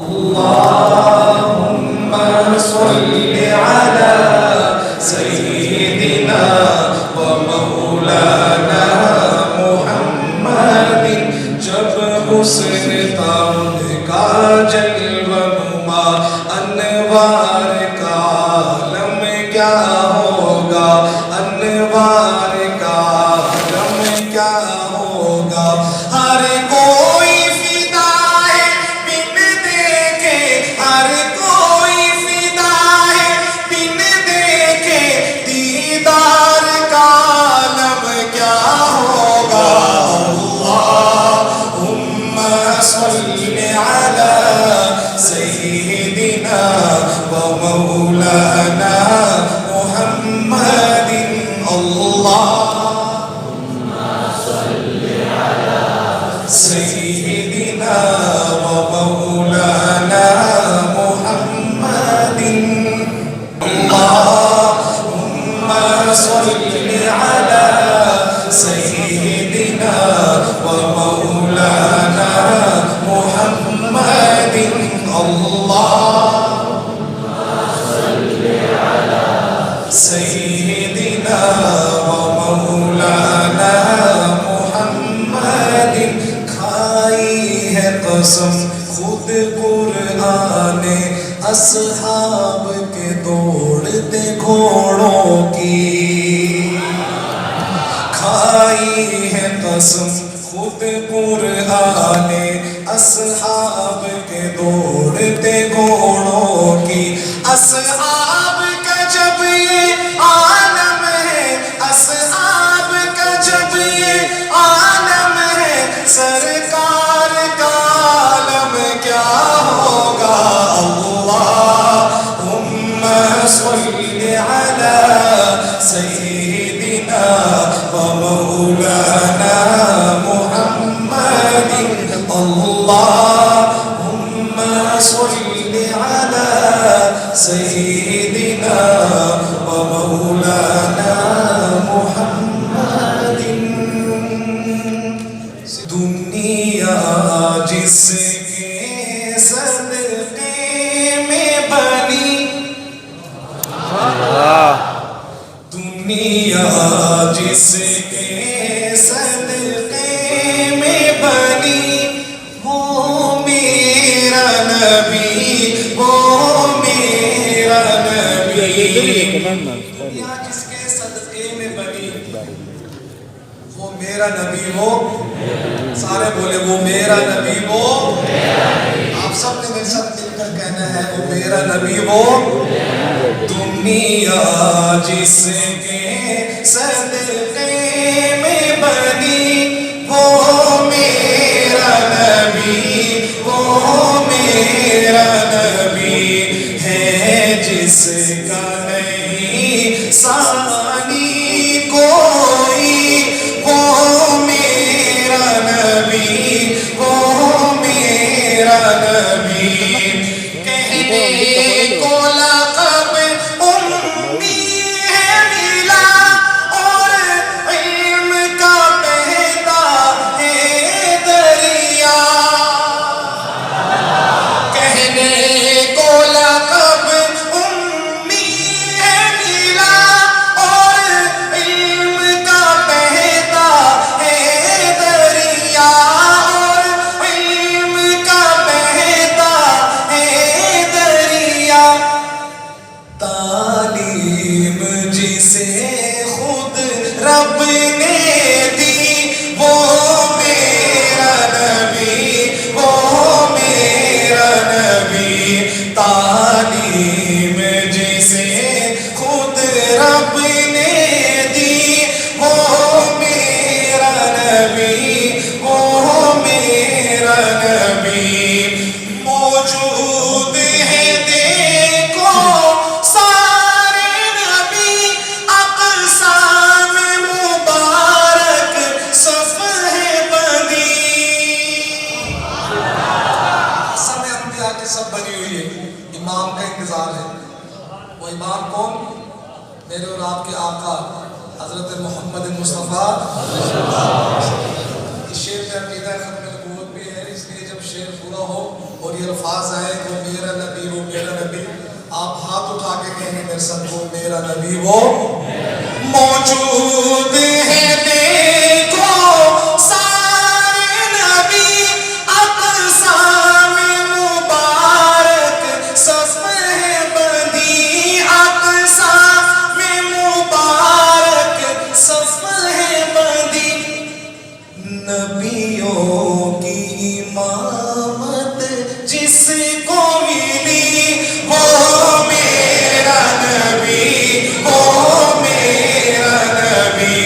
اللهم صل على سيدنا ومولانا محمد جب حسن تاب کا جلوہ نما انوار کا عالم کیا ہوگا انوار کا عالم کیا ہوگا ہر کوئی فدا ہے بن دیکھے ہر کوئی فدا ہے بن دیکھے دیدار کا عالم کیا ہوگا اللہم صل علی سیدنا و مولانا محمد اللہم صل علی سیدنا و مولانا محمد اللہم صل علی سیدنا و مولانا محمد اللہم صل علی سیدنا و مولانا محمد کھائی ہے قسم خود قرآن اصحاب کے دوڑتے گھوڑوں کی کھائی ہے قسم خود قرآن اصحاب کے دوڑتے گھوڑوں کی اصحاب کا جب یہ عالم ہے اصحاب کا جب یہ عالم ہے سرکار کا عالم کیا ہوگا اللہم صل علی سیدنا و مولانا محمد اللہم صل علی سیدنا و مولانا محمد دنیا جس کے صدقے میں بنی دنیا جس کے صدقے میں بنی وہ میرا نبی وہ میرا نبی دنیا جس کے صدقے میں بنی وہ میرا نبی وہ سارے بولے وہ میرا نبی وہ آپ سب نے میرے ساتھ مل کر کہنا ہے وہ میرا نبی وہ دنیا جس کے صدقے میں بنی وہ میرا نبی وہ میرا نبی ہے جس کا نہیں ثانی کوئی وہ میرا نبی وہ میرا نبی کہنے کو لقب امی ہے ملا اور علم کا بہتا ہے دریا کہنے کو لقب امی ہے ملا اور علم کا بہتا ہے دریا اور علم کا بہتا ہے دریا تعلیم جسے خود رب نے دی وہ میرا نبی وہ میرا نبی تعلیم جسے خود رب نے دی وہ میرا نبی وہ میرا نبی موجود ہے دیکھو سارے نبی اقسام مبارک صف ہے بنی سب انبیاء کی سب بنی ہوئی ہے امام کا انتظار ہے وہ امام کون میرے اور آپ کے آقا حضرت محمد مصطفیٰ اس شعر میں عقیدہ ختم نبوت بھی ہے اس لیے جب شعر پورا ہو اور یہ الفاظ آئے وہ میرا نبی وہ میرا نبی. آپ ہاتھ اٹھا کے کہیں میرے ساتھ وہ میرا نبی وہ موجود ہے. دیکھو سارے نبی اقسام مبارک صف ہے بندی. اقسام مبارک صف ہے بندی. نبیوں کی امامت جس کو ملی وہ میرا نبی وہ میرا نبی.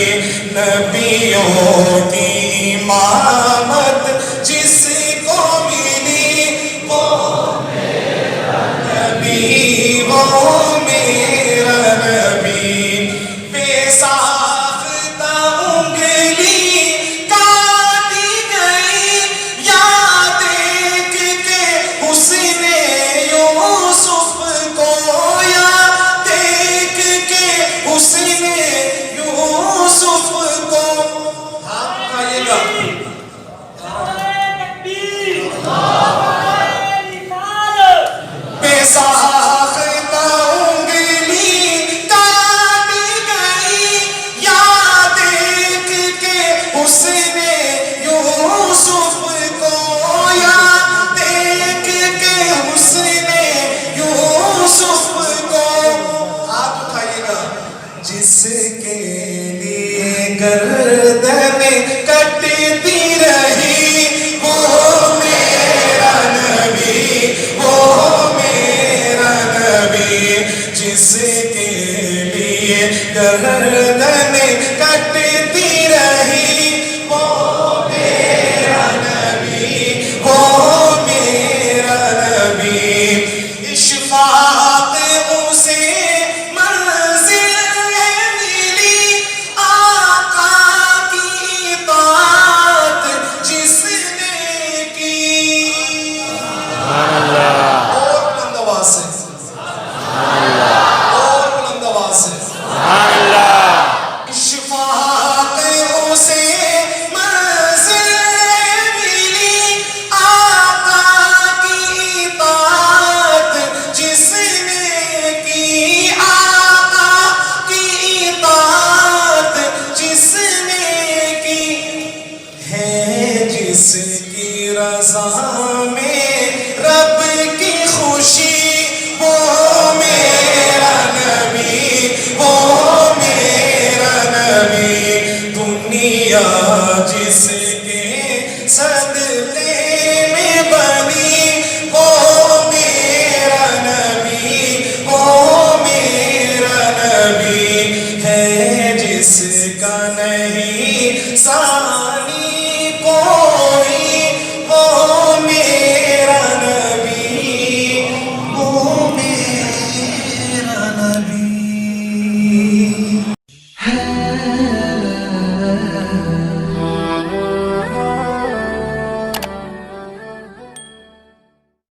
نبیوں کی امامت جس کو ملی وہ میرا نبی وہ میرا نبی. بے ساختہ انگلی کاٹی گئی یا دیکھ کے حسن یوسف کو یا دیکھ کے حسن یوسف کو. ہاتھ اٹھائیے گا. بے ساختہ انگلی کاٹی گئی یا دیکھ کے حسن یوسف کو یا دیکھ کے حسن یوسف کو. ہاتھ اٹھائیے گا. جس کے لیے گردن کٹتی رہی وہ میرا نبی وہ میرا نبی. جس کے لیے گردن کٹتی رہی وہ میرا نبی وہ میرا نبی. اشفاق اسے منزل ملی آقا کی اطاعت جس نے کی. اور بلند آواز سے اور بلند آواز سے. اشفاق اسے منزل ملی آقا کی اطاعت جس نے کی. آقا کی اطاعت جس نے کی ہے. جس کی رضا میں رب کی خوشی وہ میرا نبی وہ میرا نبی. دنیا جس کے صدقے میں بنی وہ میرا نبی وہ میرا نبی ہے. جس کا نہیں ثانی کوئی وہ میرا نبی وہ میرا نبی.